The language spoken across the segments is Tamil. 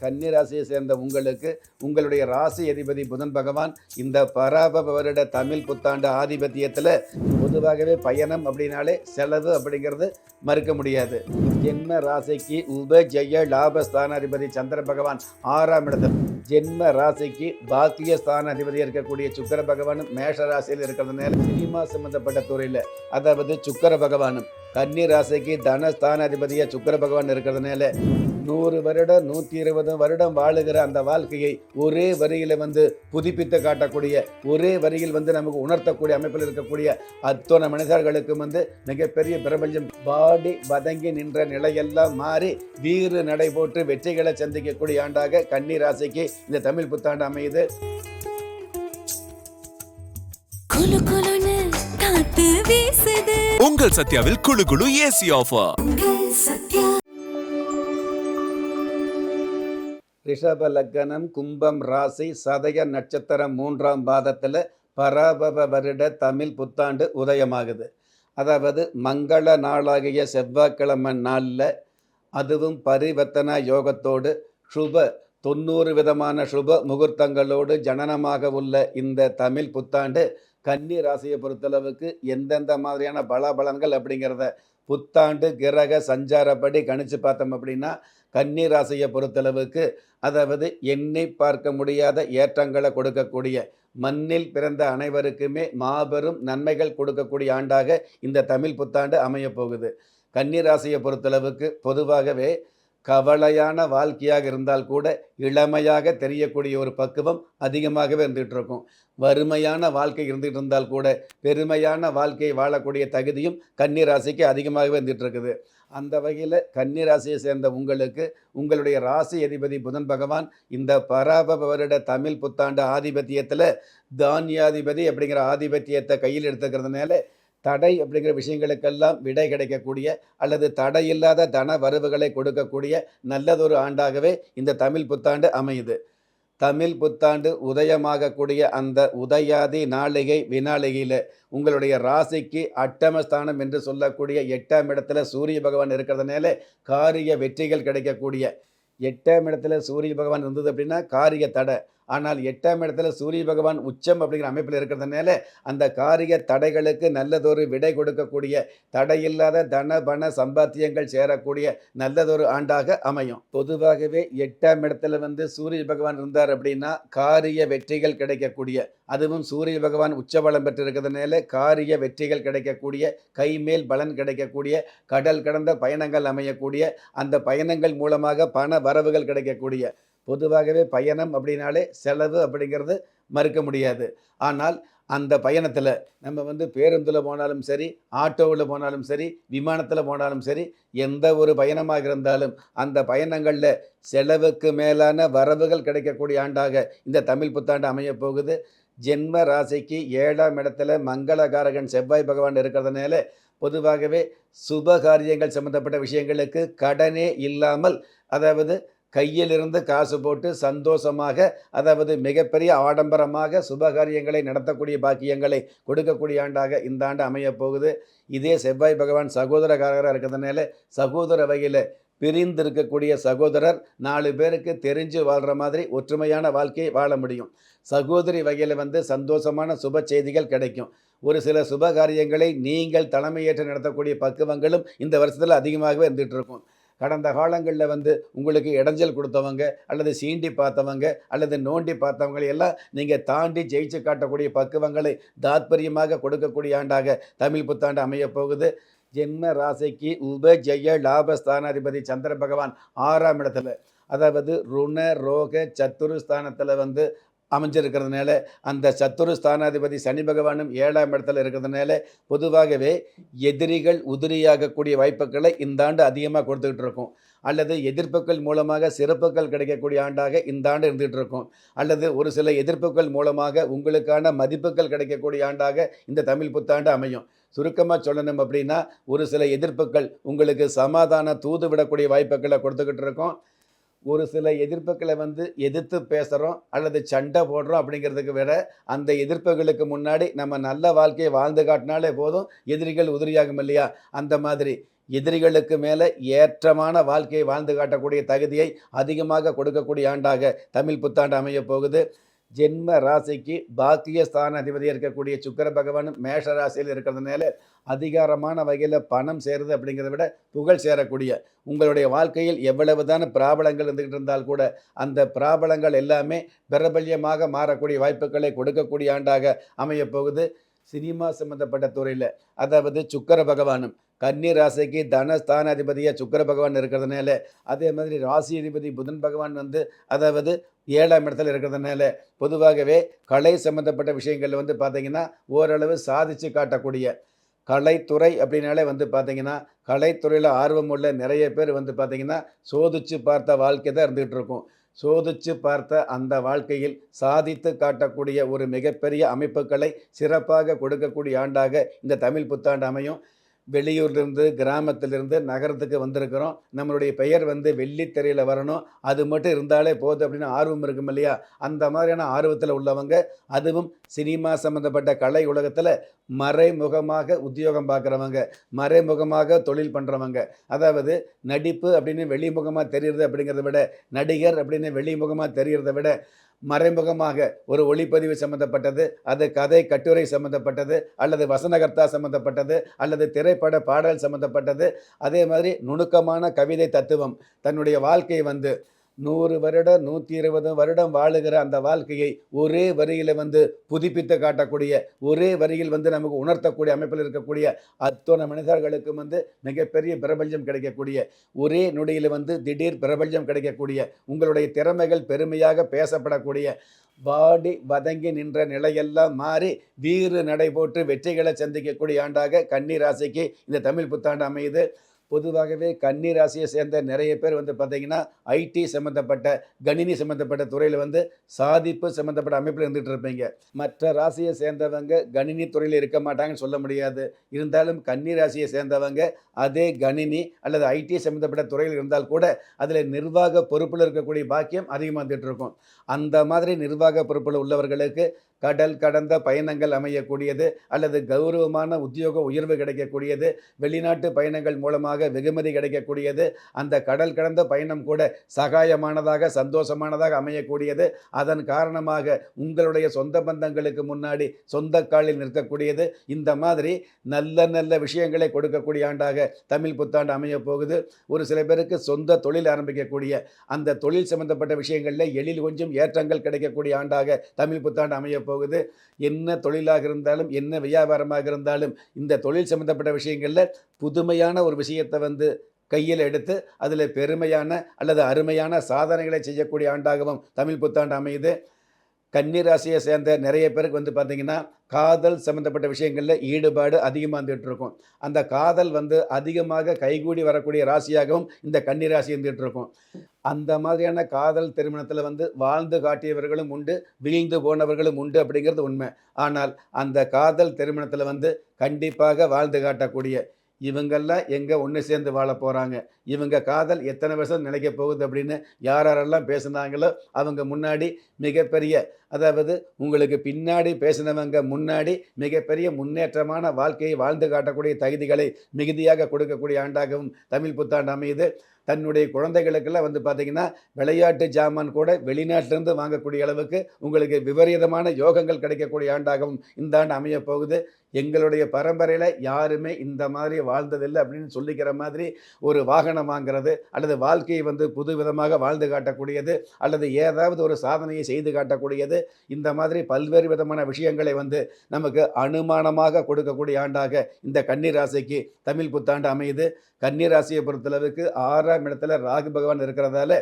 கன்னி ராசியை சேர்ந்த உங்களுக்கு உங்களுடைய ராசி அதிபதி புதன் பகவான் இந்த பராபவ வருட தமிழ் புத்தாண்டு ஆதிபத்தியத்தில் பொதுவாகவே பயணம் அப்படின்னாலே செலவு அப்படிங்கிறது மறுக்க முடியாது. ஜென்ம ராசிக்கு ஜெய லாபஸ்தான அதிபதி சந்திர பகவான் 6ஆம் இடத்தில், ஜென்ம ராசிக்கு பாக்கிய ஸ்தான அதிபதி இருக்கக்கூடிய சுக்கர பகவானும் மேஷ ராசியில் இருக்கிறதுனால சினிமா சம்பந்தப்பட்ட துறையில், அதாவது சுக்கர பகவானும் கன்னி ராசிக்கு தனஸ்தான அதிபதியாக சுக்கர பகவான் இருக்கிறதுனால 100 வருடம் 120 வருடம் வாழுகிற அந்த வாழ்க்கையை ஒரே வரியில் புதுப்பித்து காட்டக்கூடிய, ஒரே வரியில் நமக்கு உணர்த்தக்கூடிய அமைப்பில் இருக்கக்கூடிய அத்தனை மனிதர்களுக்கும் மிகப்பெரிய பிரபஞ்சம் பாடி வதங்கி நின்ற நிலையெல்லாம் மாறி வீறு நடை போட்டு வெற்றிகளை சந்திக்கக்கூடிய ஆண்டாக கன்னி ராசிக்கு இந்த தமிழ் புத்தாண்டு அமையுது. உங்கள் சத்யாவில் குளு குளு ஏசி ஆஃபர். ரிஷப லக்னம், கும்பம் ராசி, சதய நட்சத்திரம் 3ஆம் பாதத்தில் பராபவ வருட தமிழ் புத்தாண்டு உதயமாகுது. அதாவது மங்கள நாளாகிய செவ்வாய்க்கிழமை நாளில், அதுவும் பரிவர்த்தன யோகத்தோடு சுப 90 விதமான சுப முகூர்த்தங்களோடு ஜனனமாக உள்ள இந்த தமிழ் புத்தாண்டு கன்னி ராசியை பொறுத்தளவுக்கு எந்தெந்த மாதிரியான பலாபலன்கள் அப்படிங்கிறத புத்தாண்டு கிரக சஞ்சாரப்படி கணிச்சு பார்த்தோம் அப்படின்னா, கன்னி ராசியை பொறுத்தளவுக்கு அதாவது எண்ணி பார்க்க முடியாத ஏற்றங்களை கொடுக்கக்கூடிய, மண்ணில் பிறந்த அனைவருக்குமே மாபெரும் நன்மைகள் கொடுக்கக்கூடிய ஆண்டாக இந்த தமிழ் புத்தாண்டு அமையப்போகுது. கன்னி ராசியை பொறுத்தளவுக்கு பொதுவாகவே கவலையான வாழ்க்கையாக இருந்தால் கூட இளமையாக தெரியக்கூடிய ஒரு பக்குவம் அதிகமாகவே இருந்துகிட்டு இருக்கும். வறுமையான வாழ்க்கை இருந்துகிட்டு இருந்தால் கூட பெருமையான வாழ்க்கையை வாழக்கூடிய தகுதியும் கன்னி ராசிக்கு அதிகமாகவே இருந்துகிட்டு இருக்குது. அந்த வகையில் கன்னி ராசியை சேர்ந்த உங்களுக்கு உங்களுடைய ராசி அதிபதி புதன் பகவான் இந்த பராபவ வருட தமிழ் புத்தாண்டு ஆதிபத்தியத்தில் தானியாதிபதி அப்படிங்கிற ஆதிபத்தியத்தை கையில் எடுத்துக்கிறதுனால தடை அப்படிங்கிற விஷயங்களுக்கெல்லாம் விடை கிடைக்கக்கூடிய, அல்லது தடையில்லாத தன வரவுகளை கொடுக்கக்கூடிய நல்லதொரு ஆண்டாகவே இந்த தமிழ் புத்தாண்டு அமையுது. தமிழ் புத்தாண்டு உதயமாகக்கூடிய அந்த உதயாதி நாளிகை வினாளிகையில் உங்களுடைய ராசிக்கு அட்டமஸ்தானம் என்று சொல்லக்கூடிய 8ஆம் இடத்துல சூரிய பகவான் இருக்கிறதுனால காரிய வெற்றிகள் கிடைக்கக்கூடிய, 8ஆம் இடத்துல சூரிய பகவான் இருந்தது அப்படின்னா காரிய தடை. ஆனால் 8ஆம் இடத்துல சூரிய பகவான் உச்சம் அப்படிங்கிற அமைப்பில் இருக்கிறதுனால அந்த காரிய தடைகளுக்கு நல்லதொரு விடை கொடுக்கக்கூடிய, தடையில்லாத தன பண சம்பாத்தியங்கள் சேரக்கூடிய நல்லதொரு ஆண்டாக அமையும். பொதுவாகவே 8ஆம் இடத்துல சூரிய பகவான் இருந்தார் அப்படின்னா காரிய வெற்றிகள் கிடைக்கக்கூடிய, அதுவும் சூரிய பகவான் உச்சபலம் பெற்றிருக்கிறதுனால காரிய வெற்றிகள் கிடைக்கக்கூடிய, கைமேல் பலன் கிடைக்கக்கூடிய, கடல் கடந்த பயணங்கள் அமையக்கூடிய, அந்த பயணங்கள் மூலமாக பண வரவுகள் கிடைக்கக்கூடிய. பொதுவாகவே பயணம் அப்படின்னாலே செலவு அப்படிங்கிறது மறுக்க முடியாது. ஆனால் அந்த பயணத்தில் நம்ம பேருந்தில் போனாலும் சரி, ஆட்டோவில் போனாலும் சரி, விமானத்தில் போனாலும் சரி, எந்த ஒரு பயணமாக இருந்தாலும் அந்த பயணங்களில் செலவுக்கு மேலான வரவுகள் கிடைக்கக்கூடிய ஆண்டாக இந்த தமிழ் புத்தாண்டு அமையப்போகுது. ஜென்ம ராசிக்கு 7ஆம் இடத்துல மங்களகாரகன் செவ்வாய் பகவான் இருக்கிறதுனால பொதுவாகவே சுப காரியங்கள் சம்பந்தப்பட்ட விஷயங்களுக்கு கடனே இல்லாமல், அதாவது கையிலிருந்து காசு போட்டு சந்தோஷமாக, அதாவது மிகப்பெரிய ஆடம்பரமாக சுபகாரியங்களை நடத்தக்கூடிய பாக்கியங்களை கொடுக்கக்கூடிய ஆண்டாக இந்த ஆண்டு அமையப்போகுது. இதே செவ்வாய் பகவான் சகோதரகாரராக இருக்கிறதுனால சகோதர வகையில் பிரிந்திருக்கக்கூடிய சகோதரர் 4 பேருக்கு தெரிஞ்சு வாழ்கிற மாதிரி ஒற்றுமையான வாழ்க்கையை வாழ முடியும். சகோதரி வகையில் சந்தோஷமான சுப செய்திகள் கிடைக்கும். ஒரு சில சுப காரியங்களை நீங்கள் தலைமையேற்று நடத்தக்கூடிய பக்குவங்களும் இந்த வருஷத்தில் அதிகமாகவே இருந்துகிட்டு இருக்கும். கடந்த காலங்களில் உங்களுக்கு இடைஞ்சல் கொடுத்தவங்க, அல்லது சீண்டி பார்த்தவங்க, அல்லது நோண்டி பார்த்தவங்களை எல்லாம் நீங்கள் தாண்டி ஜெயிச்சு காட்டக்கூடிய பக்குவங்களை தாத்பரியமாக கொடுக்கக்கூடிய ஆண்டாக தமிழ் புத்தாண்டு அமையப்போகுது. ஜென்ம ராசிக்கு ஜெய லாபஸ்தானாதிபதி சந்திர பகவான் 6ஆம் இடத்துல, அதாவது ருண ரோக சத்துருஸ்தானத்தில் அமைஞ்சிருக்கிறதுனால, அந்த சத்துரு ஸ்தானாதிபதி சனி பகவானும் 7ஆம் இடத்துல இருக்கிறதுனால பொதுவாகவே எதிரிகள் உதிரியாகக்கூடிய வாய்ப்புகளை இந்த ஆண்டு அதிகமாக கொடுத்துக்கிட்டு இருக்கும். அல்லது எதிர்ப்புகள் மூலமாக சிறப்புகள் கிடைக்கக்கூடிய ஆண்டாக இந்த ஆண்டு இருந்துகிட்டு இருக்கும். அல்லது ஒரு சில எதிர்ப்புகள் மூலமாக உங்களுக்கான மதிப்புகள் கிடைக்கக்கூடிய ஆண்டாக இந்த தமிழ் புத்தாண்டு அமையும். சுருக்கமாக சொல்லணும் அப்படின்னா, ஒரு சில எதிர்ப்புகள் உங்களுக்கு சமாதான தூது விடக்கூடிய வாய்ப்புகளை கொடுத்துக்கிட்டு இருக்கோம். ஒரு சில எதிர்ப்புகளை எதிர்த்து பேசுகிறோம் அல்லது சண்டை போடுறோம் அப்படிங்கிறதுக்கு விட, அந்த எதிர்ப்புகளுக்கு முன்னாடி நம்ம நல்ல வாழ்க்கையை வாழ்ந்து காட்டினாலே போதும், எதிரிகள் உதிரியாகும் இல்லையா? அந்த மாதிரி எதிரிகளுக்கு மேலே ஏற்றமான வாழ்க்கையை வாழ்ந்து காட்டக்கூடிய தகுதியை அதிகமாக கொடுக்கக்கூடிய ஆண்டாக தமிழ் புத்தாண்டு அமையப் போகுது. ஜென்ம ராசிக்கு பாக்கிய ஸ்தான அதிபதியாக இருக்கக்கூடிய சுக்கிர பகவானும் மேஷ ராசியில் இருக்கிறதுனால அதிகாரமான வகையில் பணம் சேருது அப்படிங்கிறத விட புகழ் சேரக்கூடிய உங்களுடைய வாழ்க்கையில் எவ்வளவுதான் பிராபலங்கள் இருந்துகிட்டு இருந்தால் கூட அந்த பிராபலங்கள் எல்லாமே பிரபல்யமாக மாறக்கூடிய வாய்ப்புகளை கொடுக்கக்கூடிய ஆண்டாக அமையப் போகுது. சினிமா சம்பந்தப்பட்ட துறையில் அதாவது சுக்கிர பகவானும் கன்னி ராசிக்கு தனஸ்தானாதிபதியாக சுக்கிர பகவான் இருக்கிறதுனால, அதே மாதிரி ராசி அதிபதி புதன் பகவான் அதாவது 7ஆம் இடத்துல இருக்கிறதுனால பொதுவாகவே கலை சம்பந்தப்பட்ட விஷயங்கள் பார்த்தீங்கன்னா ஓரளவு சாதிச்சு காட்டக்கூடிய கலைத்துறை அப்படின்னாலே பார்த்தீங்கன்னா கலைத்துறையில் ஆர்வம் உள்ள நிறைய பேர் பார்த்தீங்கன்னா சோதிச்சு பார்த்த வாழ்க்கை தான் இருந்துகிட்டு இருக்கும். சோதிச்சு பார்த்த அந்த வாழ்க்கையில் சாதித்து காட்டக்கூடிய ஒரு மிகப்பெரிய அமைப்புகளை சிறப்பாக கொடுக்கக்கூடிய ஆண்டாக இந்த தமிழ் புத்தாண்டு அமையும். வெளியூர்லேருந்து கிராமத்திலிருந்து நகரத்துக்கு வந்திருக்கிறோம், நம்மளுடைய பெயர் வெள்ளித்திரையில் வரணும், அது மட்டும் இருந்தாலே போதும் அப்படின்னு ஆர்வம் இருக்கும் இல்லையா? அந்த மாதிரியான ஆர்வத்தில் உள்ளவங்க, அதுவும் சினிமா சம்மந்தப்பட்ட கலை உலகத்தில் மறைமுகமாக உத்தியோகம் பார்க்குறவங்க, மறைமுகமாக தொழில் பண்ணுறவங்க, அதாவது நடிப்பு அப்படின்னு வெளிமுகமாக தெரியுறது அப்படிங்கிறத விட, நடிகர் அப்படின்னு வெளிமுகமாக தெரிகிறத விட மறைமுகமாக ஒரு ஒளிப்பதிவு சம்மந்தப்பட்டது, அது கதை கட்டுரை சம்மந்தப்பட்டது, அல்லது வசனகர்த்தா சம்மந்தப்பட்டது, அல்லது திரைப்பட பாடல் சம்மந்தப்பட்டது, அதே மாதிரி நுணுக்கமான கவிதை தத்துவம், தன்னுடைய வாழ்க்கையை 100 வருடம் 120 வருடம் வாழுகிற அந்த வாழ்க்கையை ஒரே வரியில் புதுப்பித்து காட்டக்கூடிய, ஒரே வரியில் நமக்கு உணர்த்தக்கூடிய அமைப்பில் இருக்கக்கூடிய அத்தனை மனிதர்களுக்கும் மிகப்பெரிய பிரபஞ்சம் கிடைக்கக்கூடிய, ஒரே நொடியில் திடீர் பிரபஞ்சம் கிடைக்கக்கூடிய, உங்களுடைய திறமைகள் பெருமையாக பேசப்படக்கூடிய, வாடி வதங்கி நின்ற நிலையெல்லாம் மாறி வீறு நடைபோட்டு வெற்றிகளை சந்திக்கக்கூடிய ஆண்டாக கன்னி ராசிக்கு இந்த தமிழ் புத்தாண்டு அமையுது. பொதுவாகவே கன்னி ராசியை சேர்ந்த நிறைய பேர் பார்த்தீங்கன்னா ஐடி சம்மந்தப்பட்ட கணினி சம்மந்தப்பட்ட துறையில் சாதிப்பு சம்மந்தப்பட்ட அமைப்பில் இருந்துகிட்டு இருப்பீங்க. மற்ற ராசியை சேர்ந்தவங்க கணினி துறையில் இருக்க மாட்டாங்கன்னு சொல்ல முடியாது. இருந்தாலும் கன்னி ராசியை சேர்ந்தவங்க அதே கணினி அல்லது ஐடி சம்மந்தப்பட்ட துறையில் இருந்தால் கூட அதில் நிர்வாக பொறுப்பில் இருக்கக்கூடிய பாக்கியம் அதிகமாக வந்துட்டு இருக்கும். அந்த மாதிரி நிர்வாக பொறுப்பில் உள்ளவர்களுக்கு கடல் கடந்த பயணங்கள் அமையக்கூடியது, அல்லது கௌரவமான உத்தியோக உயர்வு கிடைக்கக்கூடியது, வெளிநாட்டு பயணங்கள் மூலமாக வெகுமதி கிடைக்கக்கூடியது, அந்த கடல் கடந்த பயணம் கூட சகாயமானதாக சந்தோஷமானதாக அமையக்கூடியது, அதன் காரணமாக உங்களுடைய சொந்த பந்தங்களுக்கு முன்னாடி சொந்த காலில் நிற்கக்கூடியது, இந்த மாதிரி நல்ல நல்ல விஷயங்களை கொடுக்கக்கூடிய ஆண்டாக தமிழ் புத்தாண்டு அமையப் போகுது. ஒரு சில பேருக்கு சொந்த தொழில் ஆரம்பிக்கக்கூடிய, அந்த தொழில் சம்பந்தப்பட்ட விஷயங்களில் எழில் கொஞ்சம் ஏற்றங்கள் கிடைக்கக்கூடிய ஆண்டாக தமிழ் புத்தாண்டு அமையப் போகுது. என்ன தொழிலாக இருந்தாலும், என்ன வியாபாரமாக இருந்தாலும், இந்த தொழில் சம்பந்தப்பட்ட விஷயங்களில் புதுமையான ஒரு விஷயத்தை கையில் எடுத்து அதில் பெருமையான அல்லது அருமையான சாதனைகளை செய்யக்கூடிய ஆண்டாகவும் தமிழ் புத்தாண்டு அமையுது. கன்னி ராசியை சேர்ந்த நிறைய பேருக்கு பார்த்தீங்கன்னா காதல் சம்மந்தப்பட்ட விஷயங்களில் ஈடுபாடு அதிகமாக இருந்துகிட்டு இருக்கும். அந்த காதல் அதிகமாக கைகூடி வரக்கூடிய ராசியாகவும் இந்த கன்னி ராசி இருந்துகிட்டு இருக்கும். அந்த மாதிரியான காதல் திருமணத்தில் வாழ்ந்து காட்டியவர்களும் உண்டு, வீழ்ந்து போனவர்களும் உண்டு அப்படிங்கிறது உண்மை. ஆனால் அந்த காதல் திருமணத்தில் கண்டிப்பாக வாழ்ந்து காட்டக்கூடிய இவங்கெல்லாம் எங்கே ஒன்று சேர்ந்து வாழ போகிறாங்க, இவங்க காதல் எத்தனை வருஷம் நிலைக்க போகுது அப்படின்னு யாரெல்லாம் பேசுனாங்களோ அவங்க முன்னாடி மிகப்பெரிய, அதாவது உங்களுக்கு பின்னாடி பேசினவங்க முன்னாடி மிகப்பெரிய முன்னேற்றமான வாழ்க்கையை வாழ்ந்து காட்டக்கூடிய தகுதிகளை மிகுதியாக கொடுக்கக்கூடிய ஆண்டாகவும் தமிழ் புத்தாண்டு அமையுது. தன்னுடைய குழந்தைகளுக்கெல்லாம் பார்த்தீங்கன்னா விளையாட்டு ஜாமான் கூட வெளிநாட்டிலிருந்து வாங்கக்கூடிய அளவுக்கு உங்களுக்கு விபரீதமான யோகங்கள் கிடைக்கக்கூடிய ஆண்டாகவும் இந்த ஆண்டு அமையப் போகுது. எங்களுடைய பரம்பரையில் யாருமே இந்த மாதிரி வாழ்ந்ததில்லை அப்படின்னு சொல்லிக்கிற மாதிரி ஒரு வாகனம் வாங்கிறது, அல்லது வாழ்க்கையை புது விதமாக வாழ்ந்து காட்டக்கூடியது, அல்லது ஏதாவது ஒரு சாதனையை செய்து காட்டக்கூடியது, இந்த மாதிரி பல்வேறு விதமான விஷயங்களை நமக்கு அனுமானமாக கொடுக்கக்கூடிய ஆண்டாக இந்த கன்னி ராசிக்கு தமிழ் புத்தாண்டு அமையுது. கன்னி ராசியை பொறுத்தளவுக்கு 6ஆம் இடத்துல ராகு பகவான் இருக்கிறதால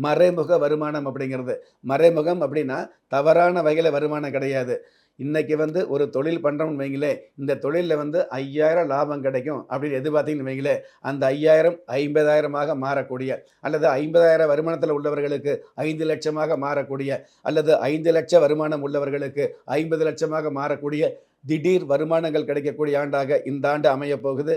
மறைமுக வருமானம் அப்படிங்கிறது, மறைமுகம் அப்படின்னா தவறான வகையில் வருமானம் கிடையாது. இன்றைக்கி ஒரு தொழில் பண்ணுறோம்னு வைங்களே, இந்த தொழிலில் 5000 லாபம் கிடைக்கும் அப்படின்னு எதிர்பார்த்தீங்கன்னு வைங்களே, அந்த 5000 50,000 மாறக்கூடிய, அல்லது 50,000 வருமானத்தில் உள்ளவர்களுக்கு 5 லட்சமாக மாறக்கூடிய, அல்லது 5 லட்சம் வருமானம் உள்ளவர்களுக்கு 50 லட்சமாக மாறக்கூடிய திடீர் வருமானங்கள் கிடைக்கக்கூடிய ஆண்டாக இந்த ஆண்டு அமையப் போகுது.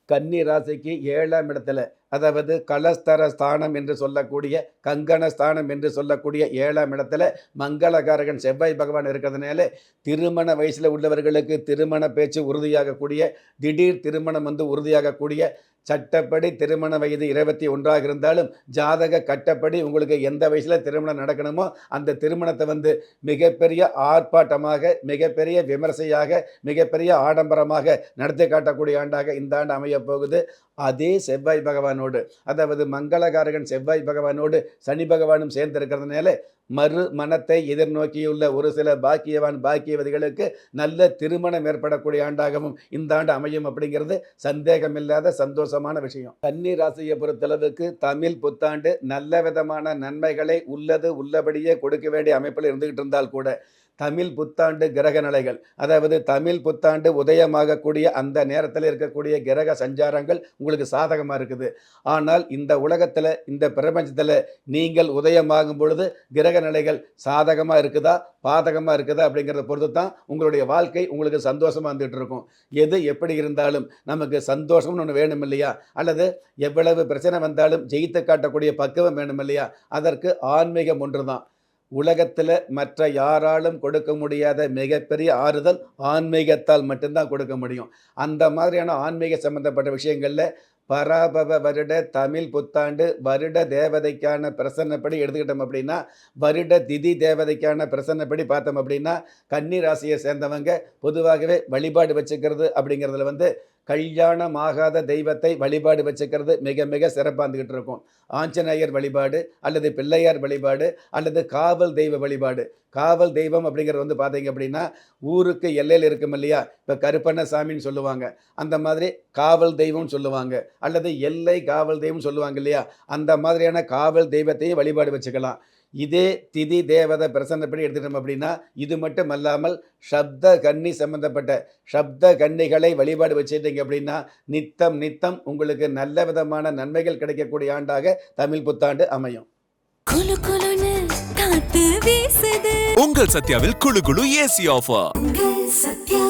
கன்னி ராசிக்கு 7ஆம் இடத்துல அதாவது கலஸ்தர ஸ்தானம் என்று சொல்லக்கூடிய கங்கண ஸ்தானம் என்று சொல்லக்கூடிய 7ஆம் இடத்துல மங்களகாரகன் செவ்வாய் பகவான் இருக்கிறதுனால திருமண வயசில் உள்ளவர்களுக்கு திருமண பேச்சு உறுதியாகக்கூடிய, திடீர் திருமணம் உறுதியாகக்கூடிய, சட்டப்படி திருமண வயது 21ஆக இருந்தாலும் ஜாதக கட்டப்படி உங்களுக்கு எந்த வயசில் திருமணம் நடக்கணுமோ அந்த திருமணத்தை மிகப்பெரிய ஆர்ப்பாட்டமாக, மிகப்பெரிய விமர்சையாக, மிகப்பெரிய ஆடம்பரமாக நடத்தி காட்டக்கூடிய ஆண்டாக இந்த ஆண்டு அமையப் போகுது. அதே செவ்வாய் பகவானோடு, அதாவது மங்களகாரகன் செவ்வாய் பகவானோடு சனி பகவானும் சேர்ந்து இருக்கிறதுனால மறு மனத்தை எதிர்நோக்கியுள்ள ஒரு சில பாக்கியவதிகளுக்கு நல்ல திருமணம் ஏற்படக்கூடிய ஆண்டாகவும் இந்த ஆண்டு அமையும் அப்படிங்கிறது சந்தேகமில்லாத சந்தோஷமான விஷயம். கன்னி ராசியை பொறுத்தளவுக்கு தமிழ் புத்தாண்டு நல்ல விதமான நன்மைகளை உள்ளபடியே கொடுக்க வேண்டிய அமைப்பில் இருந்துகிட்டு இருந்தால் கூட தமிழ் புத்தாண்டு கிரக நிலைகள், அதாவது தமிழ் புத்தாண்டு உதயமாகக்கூடிய அந்த நேரத்தில் இருக்கக்கூடிய கிரக சஞ்சாரங்கள் உங்களுக்கு சாதகமாக இருக்குது. ஆனால் இந்த உலகத்தில், இந்த பிரபஞ்சத்தில் நீங்கள் உதயமாகும் பொழுது கிரக நிலைகள் சாதகமாக இருக்குதா பாதகமாக இருக்குதா அப்படிங்கிறத பொறுத்து தான் உங்களுடைய வாழ்க்கை உங்களுக்கு சந்தோஷமாக வந்துட்டு இருக்கும். எது எப்படி இருந்தாலும் நமக்கு சந்தோஷம்னு ஒன்று வேணும் இல்லையா, அல்லது எவ்வளவு பிரச்சனை வந்தாலும் ஜெயித்து காட்டக்கூடிய பக்குவம் வேணும் இல்லையா, அதற்கு ஆன்மீகம் ஒன்று தான். உலகத்தில் மற்ற யாராலும் கொடுக்க முடியாத மிகப்பெரிய ஆறுதல் ஆன்மீகத்தால் மட்டும்தான் கொடுக்க முடியும். அந்த மாதிரியான ஆன்மீக சம்பந்தப்பட்ட விஷயங்களில் பராபவ வருட தமிழ் புத்தாண்டு வருட தேவதைக்கான பிரசன்னப்படி எடுத்துக்கிட்டோம் அப்படின்னா, வருட திதி தேவதைக்கான பிரசன்னப்படி பார்த்தோம் அப்படின்னா, கன்னி ராசியை சேர்ந்தவங்க பொதுவாகவே வழிபாடு வச்சுக்கிறது அப்படிங்கிறதுல கல்யாணமாகாத தெய்வத்தை வழிபாடு வச்சுக்கிறது மிக மிக சிறப்பாக இருந்துக்கிட்டு இருக்கும். ஆஞ்சநேயர் வழிபாடு அல்லது பிள்ளையார் வழிபாடு அல்லது காவல் தெய்வ வழிபாடு. காவல் தெய்வம் அப்படிங்கிறது பார்த்தீங்க அப்படின்னா ஊருக்கு எல்லையில் இருக்கும் இல்லையா, இப்போ கருப்பண்ணசாமின்னு சொல்லுவாங்க, அந்த மாதிரி காவல் தெய்வம்னு சொல்லுவாங்க, அல்லது எல்லை காவல் தெய்வம் சொல்லுவாங்க இல்லையா, அந்த மாதிரியான காவல் தெய்வத்தையும் வழிபாடு வச்சுக்கலாம். இதே திதி தேவதை பிரசன்னப்படி எடுத்துட்டோம் அப்படின்னா இது மட்டும் அல்லாமல் சப்த கன்னி சம்பந்தப்பட்ட சப்த கன்னிகளை வழிபாடு வச்சுட்டீங்க அப்படின்னா நித்தம் உங்களுக்கு நல்ல விதமான நன்மைகள் கிடைக்கக்கூடிய ஆண்டாக தமிழ் புத்தாண்டு அமையும். குலு குலுன்னு காத்து வீசுது. உங்கள் சத்யாவில் குளு குளு ஏசி ஆஃபர். உங்கள் சத்யா.